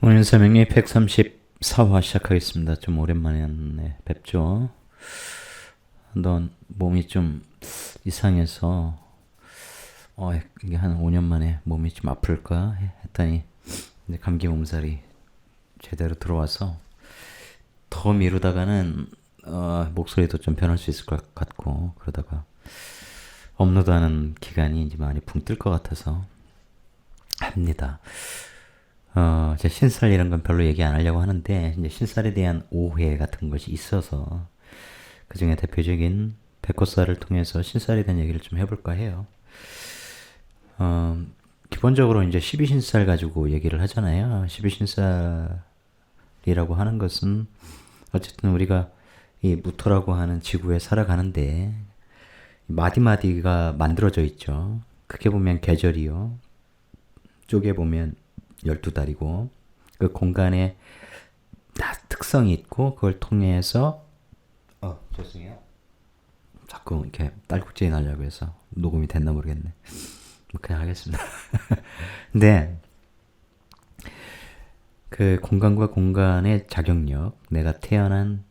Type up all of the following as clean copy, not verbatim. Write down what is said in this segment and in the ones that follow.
오늘 설명이 134화 시작하겠습니다. 좀 오랜만에 뵙죠. 넌 몸이 좀 이상해서 이게 한 5년 만에 몸이 좀 아플까 했더니 이제 감기 몸살이 제대로 들어와서 더 미루다가는 목소리도 좀 변할 수 있을 것 같고, 그러다가 업로드하는 기간이 이제 많이 붕 뜰 것 같아서 합니다. 제 신살 이런 건 별로 얘기 안 하려고 하는데, 이제 신살에 대한 오해 같은 것이 있어서, 그 중에 대표적인 백호살을 통해서 신살에 대한 얘기를 좀 해볼까 해요. 기본적으로 이제 12신살 가지고 얘기를 하잖아요. 12신살이라고 하는 것은, 어쨌든 우리가 이 무토라고 하는 지구에 살아가는데, 마디마디가 만들어져 있죠. 크게 보면 계절이요. 쪼개 보면 12달이고, 그 공간에 다 특성이 있고, 그걸 통해서 죄송해요. 자꾸 이렇게 딸꾹질이 나려고 해서 녹음이 됐나 모르겠네. 뭐 그냥 하겠습니다. 근데 그 공간과 공간의 작용력, 내가 태어난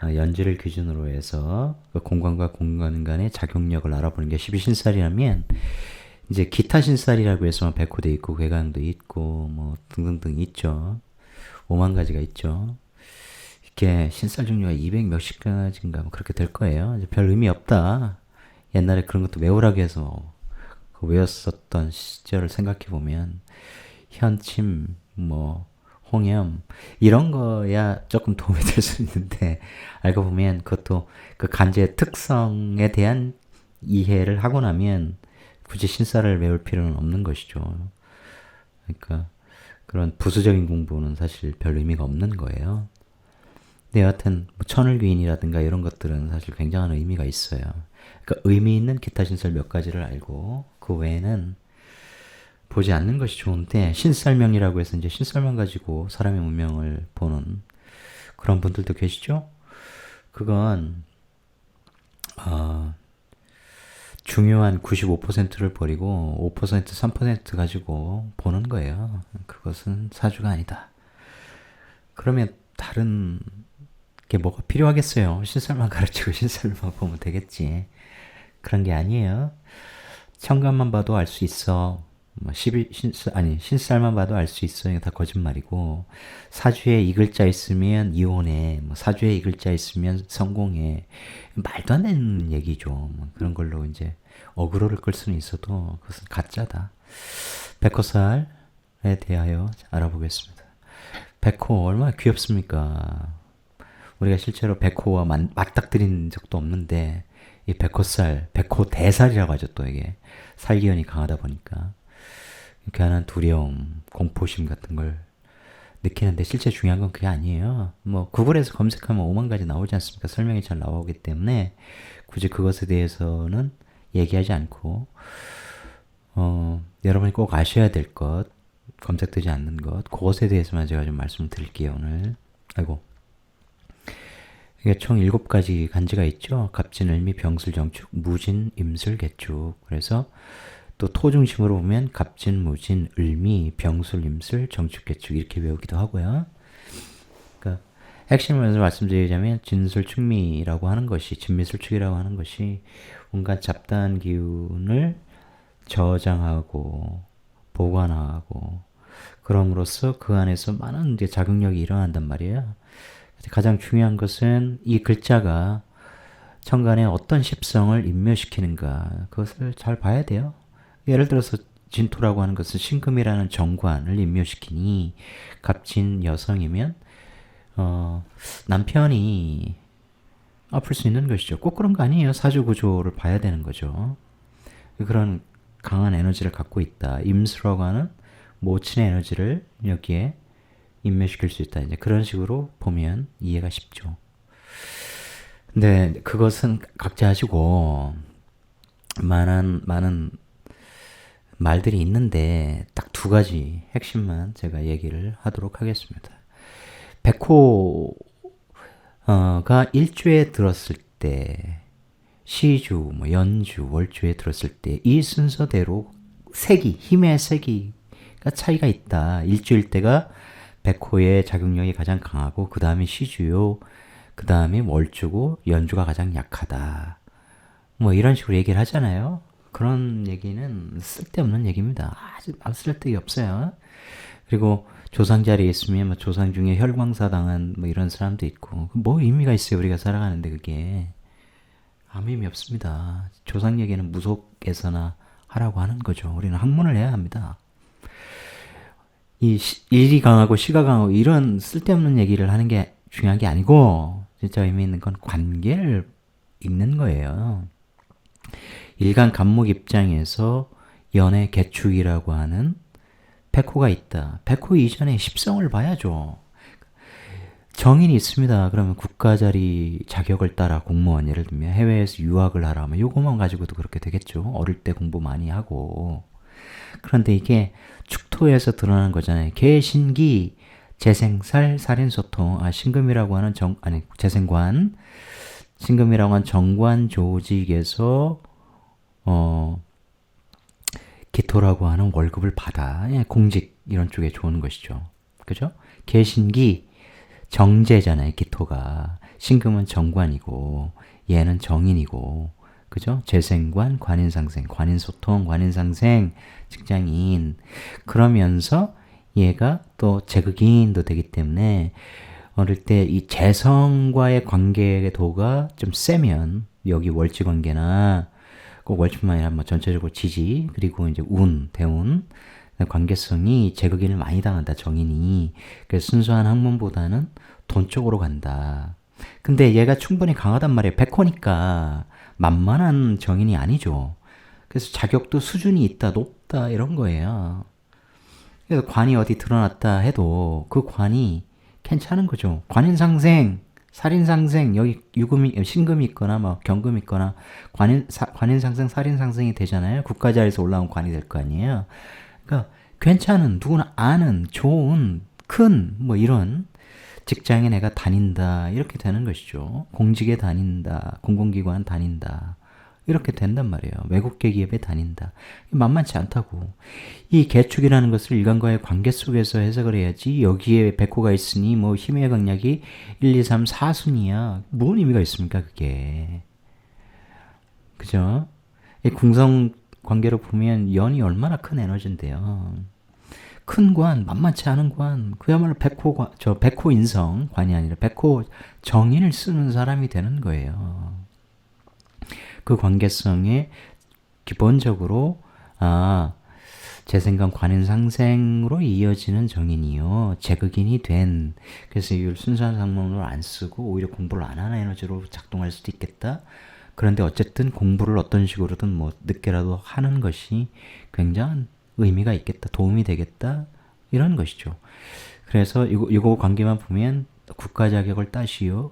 연지를 기준으로 해서 그 공간과 공간 간의 작용력을 알아보는 게 12신살이라면, 이제 기타 신살이라고 해서 백호도 있고 괴강도 있고 뭐 등등등 있죠. 5만 가지가 있죠. 이렇게 신살 종류가 200 몇십 가지인가 뭐 그렇게 될 거예요. 이제 별 의미 없다. 옛날에 그런 것도 외우라고 해서 그 외웠었던 시절을 생각해 보면 현침 뭐 홍염 이런 거야 조금 도움이 될 수 있는데, 알고 보면 그것도 그 간제의 특성에 대한 이해를 하고 나면 굳이 신살을 외울 필요는 없는 것이죠. 그러니까 그런 부수적인 공부는 사실 별 의미가 없는 거예요. 근데 여하튼 뭐 천을귀인이라든가 이런 것들은 사실 굉장한 의미가 있어요. 그러니까 의미 있는 기타 신살 몇 가지를 알고 그 외에는 보지 않는 것이 좋은데, 신살명이라고 해서 이제 신살명 가지고 사람의 운명을 보는 그런 분들도 계시죠? 그건 중요한 95%를 버리고 5%, 3% 가지고 보는 거예요. 그것은 사주가 아니다. 그러면 다른 게 뭐가 필요하겠어요? 신살만 가르치고 신살만 보면 되겠지. 그런 게 아니에요. 천간만 봐도 알 수 있어. 신살만 봐도 알 수 있어. 이거 다 거짓말이고, 사주에 이 글자 있으면 이혼해. 뭐 사주에 이 글자 있으면 성공해. 말도 안 되는 얘기죠. 뭐 그런 걸로 이제 어그로를 끌 수는 있어도 그것은 가짜다. 백호살에 대하여 알아보겠습니다. 백호 얼마나 귀엽습니까? 우리가 실제로 백호와 맞닥뜨린 적도 없는데, 이 백호살, 백호대살이라고 하죠. 또 이게 살기운이 강하다 보니까 괜한 두려움, 공포심 같은 걸 느끼는데, 실제 중요한 건 그게 아니에요. 뭐 구글에서 검색하면 5만 가지 나오지 않습니까? 설명이 잘 나오기 때문에 굳이 그것에 대해서는 얘기하지 않고, 여러분이 꼭 아셔야 될 것, 검색되지 않는 것, 그것에 대해서만 제가 좀 말씀을 드릴게요. 오늘 이게 총 7가지 간지가 있죠. 갑진, 을미, 병술, 정축, 무진, 임술, 개축. 그래서 또 토 중심으로 보면 갑진, 무진, 을미, 병술, 임술, 정축, 개축 이렇게 외우기도 하고요. 그러니까 핵심을 말씀드리자면 진술축미라고 하는 것이, 진미술축이라고 하는 것이 온갖 잡다한 기운을 저장하고 보관하고, 그럼으로써 그 안에서 많은 이제 작용력이 일어난단 말이에요. 가장 중요한 것은 이 글자가 천간에 어떤 십성을 임묘시키는가, 그것을 잘 봐야 돼요. 예를 들어서 진토라고 하는 것은 신금이라는 정관을 임묘시키니, 갑진 여성이면 남편이 아플 수 있는 것이죠. 꼭 그런 거 아니에요. 사주 구조를 봐야 되는 거죠. 그런 강한 에너지를 갖고 있다. 임수라고 하는 모친의 에너지를 여기에 임매시킬 수 있다. 이제 그런 식으로 보면 이해가 쉽죠. 근데 그것은 각자 하시고, 많은 말들이 있는데 딱 2가지 핵심만 제가 얘기를 하도록 하겠습니다. 백호가 일주에 들었을 때, 시주, 뭐 연주, 월주에 들었을 때 이 순서대로 세기, 힘의 세기가 차이가 있다. 일주일 때가 백호의 작용력이 가장 강하고 그 다음에 시주요, 그 다음에 월주고 연주가 가장 약하다. 뭐 이런 식으로 얘기를 하잖아요. 그런 얘기는 쓸데없는 얘기입니다. 아주 쓸데가 없어요. 그리고 조상 자리에 있으면 뭐 조상 중에 혈광사 당한 뭐 이런 사람도 있고 뭐 의미가 있어요. 우리가 살아가는데 그게 아무 의미 없습니다. 조상 얘기는 무속에서나 하라고 하는 거죠. 우리는 학문을 해야 합니다. 이 일이 강하고 시가 강하고 이런 쓸데없는 얘기를 하는 게 중요한 게 아니고 진짜 의미 있는 건 관계를 읽는 거예요. 일간 간목 입장에서 연의 개축이라고 하는 백호가 있다. 백호 이전에 십성을 봐야죠. 정인이 있습니다. 그러면 국가자리 자격을 따라 공무원, 예를 들면 해외에서 유학을 하라 하면 요거만 가지고도 그렇게 되겠죠. 어릴 때 공부 많이 하고. 그런데 이게 축토에서 드러나는 거잖아요. 개신기, 재생살, 살인소통, 신금이라고 하는 재생관, 신금이라고 하는 정관 조직에서 기토라고 하는 월급을 받아. 공직 이런 쪽에 좋은 것이죠. 그죠? 개신기 정제잖아요. 기토가. 신금은 정관이고 얘는 정인이고 그죠? 재생관, 관인상생, 관인소통, 관인상생, 직장인. 그러면서 얘가 또 재극인도 되기 때문에 어릴 때 이 재성과의 관계도가 좀 세면 여기 월지 관계나 꼭 월지뿐만 아니라 뭐 전체적으로 지지 그리고 이제 운, 대운 관계성이 재극인을 많이 당한다. 정인이. 그래서 순수한 학문보다는 돈 쪽으로 간다. 근데 얘가 충분히 강하단 말이에요. 백호니까 만만한 정인이 아니죠. 그래서 자격도 수준이 있다, 높다 이런 거예요. 그래서 관이 어디 드러났다 해도 그 관이 괜찮은 거죠. 관인상생, 살인상생, 여기 유금이, 신금이 있거나 뭐 경금이 있거나 관인상생, 살인상생이 되잖아요. 국가자에서 올라온 관이 될 거 아니에요. 그러니까 괜찮은, 누구나 아는, 좋은, 큰 뭐 이런 직장에 내가 다닌다 이렇게 되는 것이죠. 공직에 다닌다, 공공기관 다닌다 이렇게 된단 말이에요. 외국계 기업에 다닌다. 만만치 않다고. 이 개축이라는 것을 일간과의 관계 속에서 해석을 해야지 여기에 백호가 있으니 뭐 힘의 강약이 1, 2, 3, 4순이야. 무슨 의미가 있습니까 그게. 그죠? 이 궁성 관계로 보면 연이 얼마나 큰 에너지인데요. 큰 관, 만만치 않은 관, 그야말로 백호 인성, 관이 아니라 백호 정인을 쓰는 사람이 되는 거예요. 그 관계성에 기본적으로, 재생관 관인상생으로 이어지는 정인이요. 재극인이 된, 그래서 이걸 순수한 상문으로 안 쓰고 오히려 공부를 안 하는 에너지로 작동할 수도 있겠다. 그런데 어쨌든 공부를 어떤 식으로든 뭐 늦게라도 하는 것이 굉장한 의미가 있겠다. 도움이 되겠다. 이런 것이죠. 그래서 이거 관계만 보면 국가 자격을 따시오.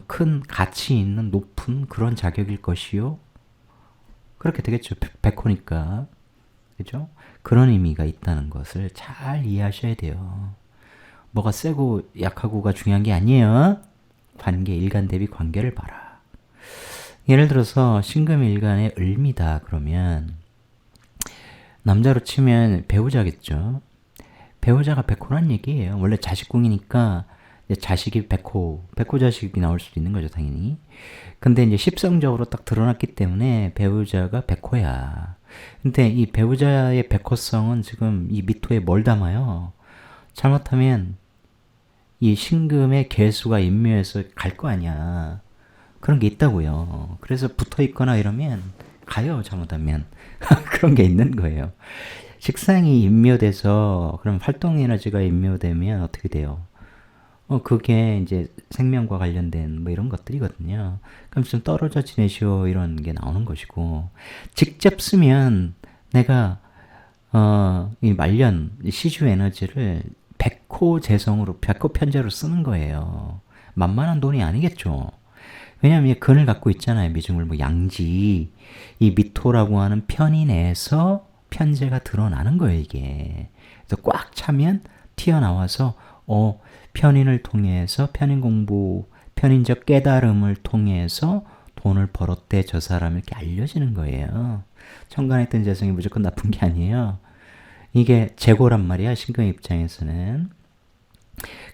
큰 가치 있는 높은 그런 자격일 것이요. 그렇게 되겠죠. 백호니까. 그죠? 그런 의미가 있다는 것을 잘 이해하셔야 돼요. 뭐가 세고 약하고가 중요한 게 아니에요. 관계, 일간 대비 관계를 봐라. 예를 들어서 신금일간의 을미다 그러면 남자로 치면 배우자겠죠. 배우자가 백호란 얘기예요. 원래 자식궁이니까 자식이 백호 자식이 나올 수도 있는 거죠, 당연히. 근데 이제 십성적으로 딱 드러났기 때문에 배우자가 백호야. 근데 이 배우자의 백호성은 지금 이 미토에 뭘 담아요? 잘못하면 이 신금의 개수가 인묘해서 갈 거 아니야. 그런 게 있다고요. 그래서 붙어 있거나 이러면 가요, 잘못하면. 그런 게 있는 거예요. 식상이 인묘돼서 그럼 활동 에너지가 인묘되면 어떻게 돼요? 그게 이제 생명과 관련된 뭐 이런 것들이거든요. 그럼 좀 떨어져 지내시오 이런 게 나오는 것이고 직접 쓰면 내가 이 말년 시주 에너지를 백호 재성으로 백호 편제로 쓰는 거예요. 만만한 돈이 아니겠죠. 왜냐하면 근을 갖고 있잖아요. 미중을 뭐 양지 이 미토라고 하는 편이 내에서 편제가 드러나는 거예요. 이게 그래서 꽉 차면 튀어나와서 편인을 통해서 편인 공부 편인적 깨달음을 통해서 돈을 벌었대 저 사람 이렇게 알려지는 거예요. 천간에 있던 재성이 무조건 나쁜 게 아니에요. 이게 재고란 말이야. 신금 입장에서는.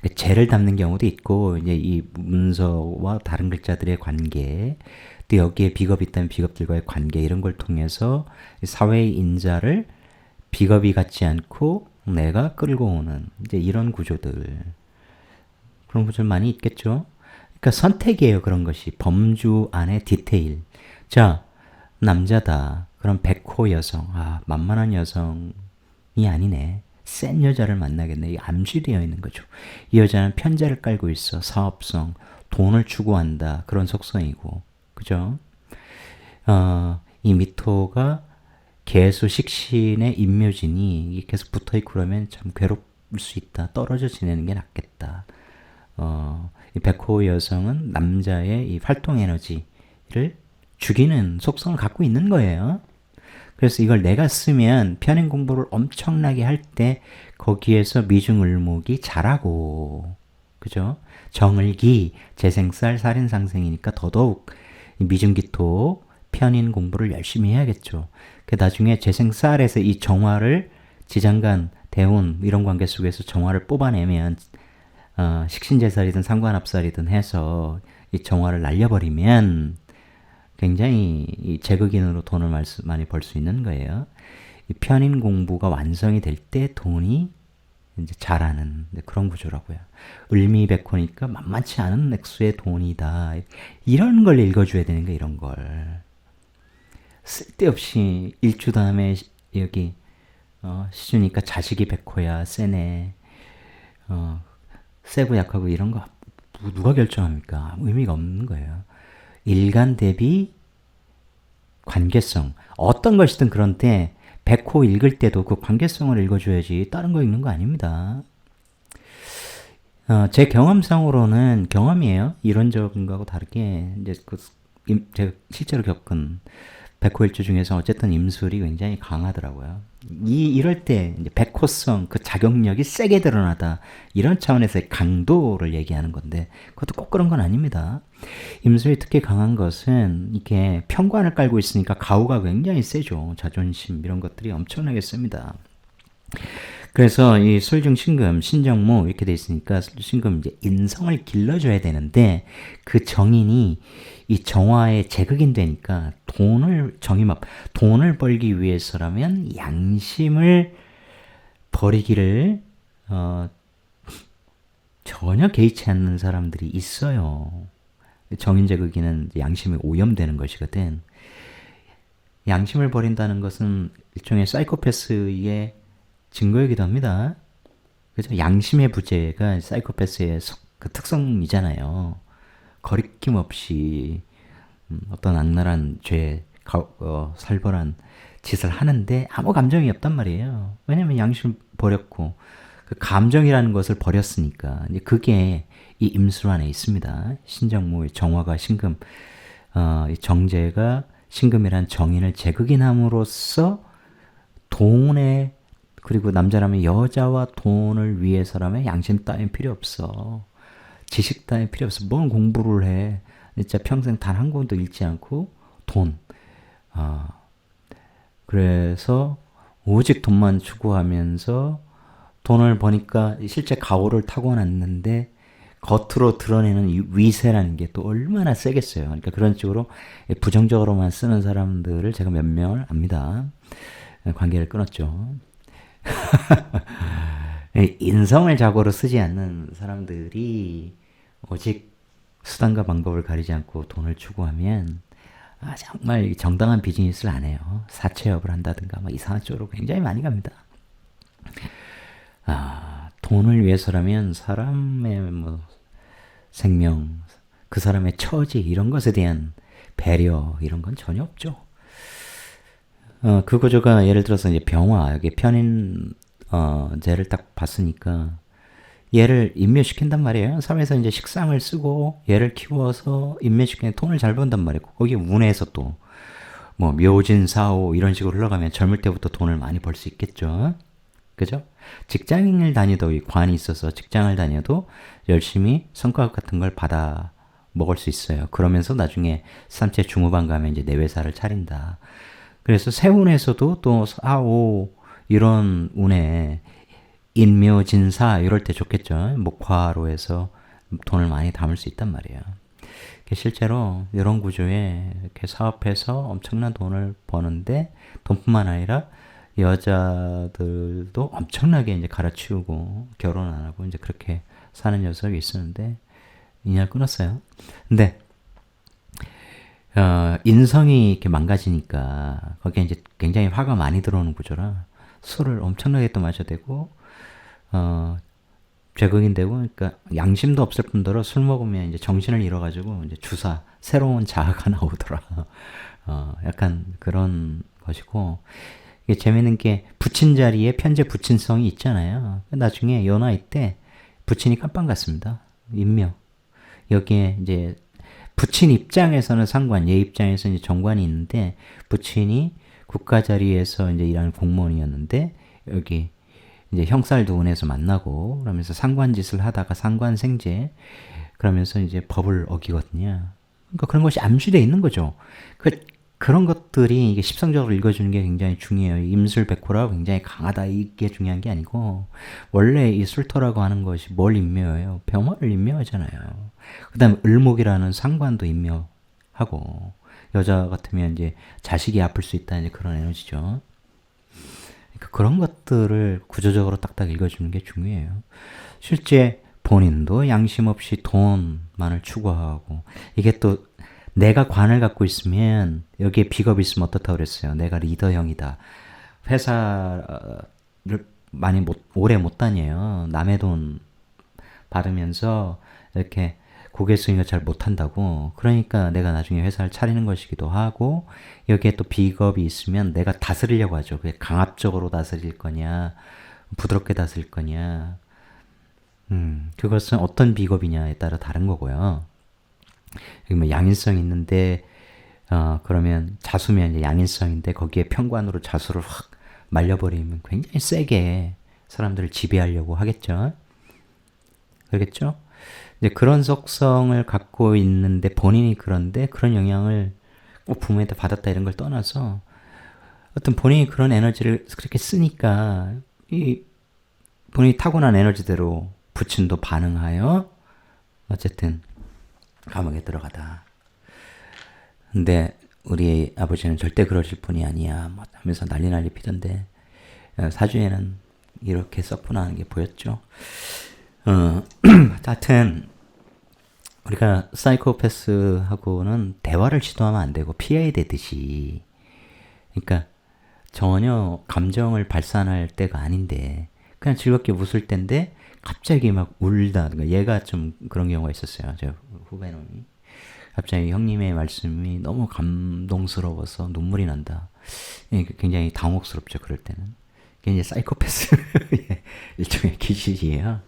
그 재를 담는 경우도 있고, 이제 이 문서와 다른 글자들의 관계, 또 여기에 비겁이 있다면 비겁들과의 관계, 이런 걸 통해서 사회의 인자를 비겁이 같지 않고 내가 끌고 오는 이제 이런 구조들, 그런 구조들 많이 있겠죠. 그러니까 선택이에요. 그런 것이 범주 안에 디테일. 자, 남자다. 그럼 백호 여성. 아, 만만한 여성이 아니네. 센 여자를 만나겠네. 이 암시되어 있는 거죠. 이 여자는 편자를 깔고 있어. 사업성, 돈을 추구한다. 그런 속성이고, 그죠? 이 미토가 개수 식신의 임묘진이 이게 계속 붙어있고 그러면 참 괴롭을 수 있다. 떨어져 지내는 게 낫겠다. 이 백호 여성은 남자의 이 활동 에너지를 죽이는 속성을 갖고 있는 거예요. 그래서 이걸 내가 쓰면 편인 공부를 엄청나게 할 때 거기에서 미중을목이 자라고, 그죠? 정을기, 재생살, 살인상생이니까 더더욱 미중기토, 편인 공부를 열심히 해야겠죠. 그 나중에 재생살에서 이 정화를 지장간, 대운 이런 관계 속에서 정화를 뽑아내면 식신재살이든 상관합살이든 해서 이 정화를 날려버리면 굉장히 이 제극인으로 돈을 많이 벌 수 있는 거예요. 이 편인 공부가 완성이 될 때 돈이 이제 자라는 그런 구조라고요. 을미백호니까 만만치 않은 액수의 돈이다. 이런 걸 읽어줘야 되는 거예요. 이런 걸. 쓸데없이 일주 다음에 여기 시주니까 자식이 백호야. 세네. 세고 약하고 이런 거 누가 결정합니까? 의미가 없는 거예요. 일간 대비 관계성. 어떤 것이든 그런데 백호 읽을 때도 그 관계성을 읽어줘야지 다른 거 읽는 거 아닙니다. 제 경험상으로는 경험이에요. 이론적인 거하고 다르게 이제 제가 실제로 겪은 백호일주 중에서 어쨌든 임술이 굉장히 강하더라고요. 이럴 때 이제 백호성 그 자격력이 세게 드러나다 이런 차원에서의 강도를 얘기하는 건데 그것도 꼭 그런 건 아닙니다. 임술이 특히 강한 것은 이게 편관을 깔고 있으니까 가우가 굉장히 세죠. 자존심 이런 것들이 엄청나게 셉니다. 그래서 이 술중 신금, 신정무 이렇게 돼 있으니까 신금 이제 인성을 길러줘야 되는데 그 정인이 이 정화의 제극인 되니까 돈을 벌기 위해서라면 양심을 버리기를 전혀 개의치 않는 사람들이 있어요. 정인제극이는 양심이 오염되는 것이거든. 양심을 버린다는 것은 일종의 사이코패스의 증거이기도 합니다. 그래서 양심의 부재가 사이코패스의 그 특성이잖아요. 거리낌 없이 어떤 악랄한 죄, 살벌한 짓을 하는데 아무 감정이 없단 말이에요. 왜냐면 양심을 버렸고 그 감정이라는 것을 버렸으니까. 이제 그게 이 임술 안에 있습니다. 신정무, 정화가 신금, 이 정제가 신금이란 정인을 제극인함으로써 돈에 그리고 남자라면 여자와 돈을 위해서라면 양심 따윈 필요 없어. 지식 따윈 필요 없어. 뭔 공부를 해. 진짜 평생 단 한 권도 읽지 않고 돈. 그래서 오직 돈만 추구하면서 돈을 버니까 실제 가오를 타고났는데 겉으로 드러내는 이 위세라는 게 또 얼마나 세겠어요. 그러니까 그런 식으로 부정적으로만 쓰는 사람들을 제가 몇 명을 압니다. 관계를 끊었죠. 인성을 자고로 쓰지 않는 사람들이 오직 수단과 방법을 가리지 않고 돈을 추구하면 정말 정당한 비즈니스를 안 해요. 사채업을 한다든가 이상한 쪽으로 굉장히 많이 갑니다. 돈을 위해서라면 사람의 생명, 그 사람의 처지 이런 것에 대한 배려 이런 건 전혀 없죠. 그 구조가 예를 들어서 이제 병화 여기 편인 제를 딱 봤으니까 얘를 임묘시킨단 말이에요. 사회에서 이제 식상을 쓰고 얘를 키워서 임묘시키는 돈을 잘 번단 말이에요. 거기 운에서 또 묘진사오 이런 식으로 흘러가면 젊을 때부터 돈을 많이 벌 수 있겠죠. 그죠? 직장인을 다니도 관이 있어서 직장을 다녀도 열심히 성과급 같은 걸 받아 먹을 수 있어요. 그러면서 나중에 삼체 중후반 가면 이제 내외사를 차린다. 그래서 세운에서도 또 4, 5 이런 운에 인묘진사 이럴 때 좋겠죠. 목화로 해서 돈을 많이 담을 수 있단 말이에요. 실제로 이런 구조에 이렇게 사업해서 엄청난 돈을 버는데 돈뿐만 아니라 여자들도 엄청나게 이제 갈아치우고 결혼 안 하고 이제 그렇게 사는 녀석이 있었는데 인연을 끊었어요. 근데 인성이 이렇게 망가지니까 거기에 이제 굉장히 화가 많이 들어오는 구조라 술을 엄청나게 또 마셔야 되고 죄극인 되고, 그러니까 양심도 없을 뿐더러 술 먹으면 이제 정신을 잃어가지고 이제 주사 새로운 자아가 나오더라. 약간 그런 것이고, 이게 재밌는 게 부친 자리에 편재 부친성이 있잖아요. 나중에 요 나이 때 부친이 깜빵 갔습니다. 인묘. 여기에 이제 부친 입장에서는 상관, 얘 입장에서 이제 정관이 있는데 부친이 국가 자리에서 이제 일하는 공무원이었는데 여기 이제 형살도원에서 만나고 그러면서 상관짓을 하다가 상관생제 그러면서 이제 법을 어기거든요. 그러니까 그런 것이 암시되어 있는 거죠. 그런 것들이 이게 십성적으로 읽어주는 게 굉장히 중요해요. 임술백호라고 굉장히 강하다 이게 중요한 게 아니고 원래 이 술토라고 하는 것이 뭘 임묘해요? 병화를 임묘하잖아요. 그 다음에 을목이라는 상관도 임묘하고 여자 같으면 이제 자식이 아플 수 있다는 그런 에너지죠. 그러니까 그런 것들을 구조적으로 딱딱 읽어주는 게 중요해요. 실제 본인도 양심 없이 돈만을 추구하고 이게 또 내가 관을 갖고 있으면 여기에 비겁이 있으면 어떻다고 그랬어요. 내가 리더형이다. 회사를 많이 오래 못 다녀요. 남의 돈 받으면서 이렇게 고개 숙이는 잘 못한다고. 그러니까 내가 나중에 회사를 차리는 것이기도 하고 여기에 또 비겁이 있으면 내가 다스리려고 하죠. 그게 강압적으로 다스릴 거냐 부드럽게 다스릴 거냐 그것은 어떤 비겁이냐에 따라 다른 거고요. 여기 뭐 양인성이 있는데 그러면 자수면 이제 양인성인데 거기에 편관으로 자수를 확 말려버리면 굉장히 세게 사람들을 지배하려고 하겠죠. 그러겠죠? 이제 그런 속성을 갖고 있는데 본인이 그런데 그런 영향을 꼭 부모한테 받았다 이런 걸 떠나서 어떤 본인이 그런 에너지를 그렇게 쓰니까 이 본인이 타고난 에너지대로 부친도 반응하여 어쨌든 감옥에 들어가다. 근데 우리 아버지는 절대 그러실 분이 아니야 뭐 하면서 난리 피던데 사주에는 이렇게 썼구나 하는 게 보였죠. 하여튼 우리가 사이코패스하고는 대화를 시도하면 안 되고 피해야 되듯이 그러니까 전혀 감정을 발산할 때가 아닌데 그냥 즐겁게 웃을 때인데 갑자기 막 울다. 그러니까 얘가 좀 그런 경우가 있었어요. 저 후배놈이 갑자기 형님의 말씀이 너무 감동스러워서 눈물이 난다. 굉장히 당혹스럽죠. 그럴 때는. 이게 이제 사이코패스 일종의 기질이에요.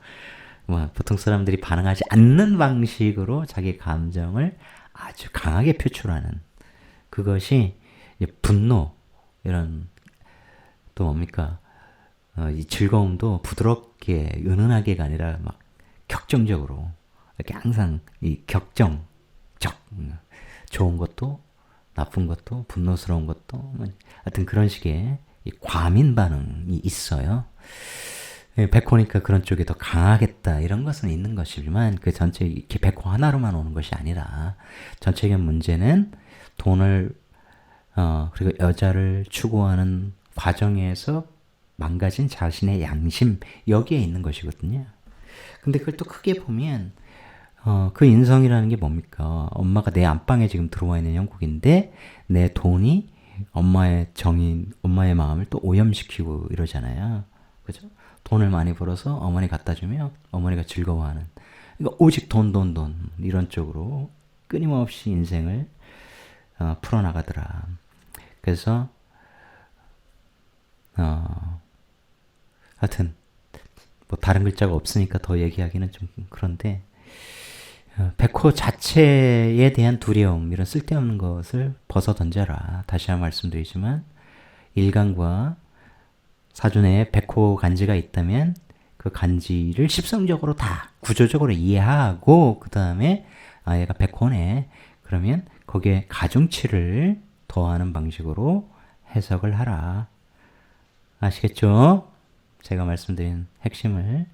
뭐 보통 사람들이 반응하지 않는 방식으로 자기 감정을 아주 강하게 표출하는 그것이 분노 이런 또 뭡니까 이 즐거움도 부드럽게 은은하게가 아니라 막 격정적으로 이렇게 항상 이 격정적 좋은 것도 나쁜 것도 분노스러운 것도 하여튼 그런 식의 이 과민 반응이 있어요. 백호니까 그런 쪽이 더 강하겠다 이런 것은 있는 것이지만 그 전체 이렇게 백호 하나로만 오는 것이 아니라 전체적인 문제는 돈을 그리고 여자를 추구하는 과정에서 망가진 자신의 양심 여기에 있는 것이거든요. 근데 그걸 또 크게 보면 그 인성이라는 게 뭡니까? 엄마가 내 안방에 지금 들어와 있는 형국인데 내 돈이 엄마의 마음을 또 오염시키고 이러잖아요. 그죠? 돈을 많이 벌어서 어머니 갖다 주면 어머니가 즐거워하는. 그러니까 오직 돈 이런 쪽으로 끊임없이 인생을 풀어나가더라. 그래서 하여튼 뭐 다른 글자가 없으니까 더 얘기하기는 좀 그런데 백호 자체에 대한 두려움 이런 쓸데없는 것을 벗어던져라. 다시 한번 말씀드리지만 일간과 사주 내에 백호 간지가 있다면 그 간지를 십성적으로 다 구조적으로 이해하고 그 다음에 얘가 백호네 그러면 거기에 가중치를 더하는 방식으로 해석을 하라. 아시겠죠? 제가 말씀드린 핵심을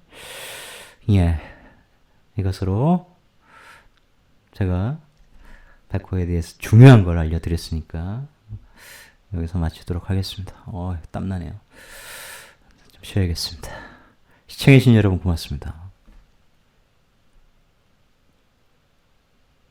예, 이것으로 제가 백호에 대해서 중요한 걸 알려드렸으니까 여기서 마치도록 하겠습니다. 땀나네요. 좀 쉬어야겠습니다. 시청해주신 여러분 고맙습니다.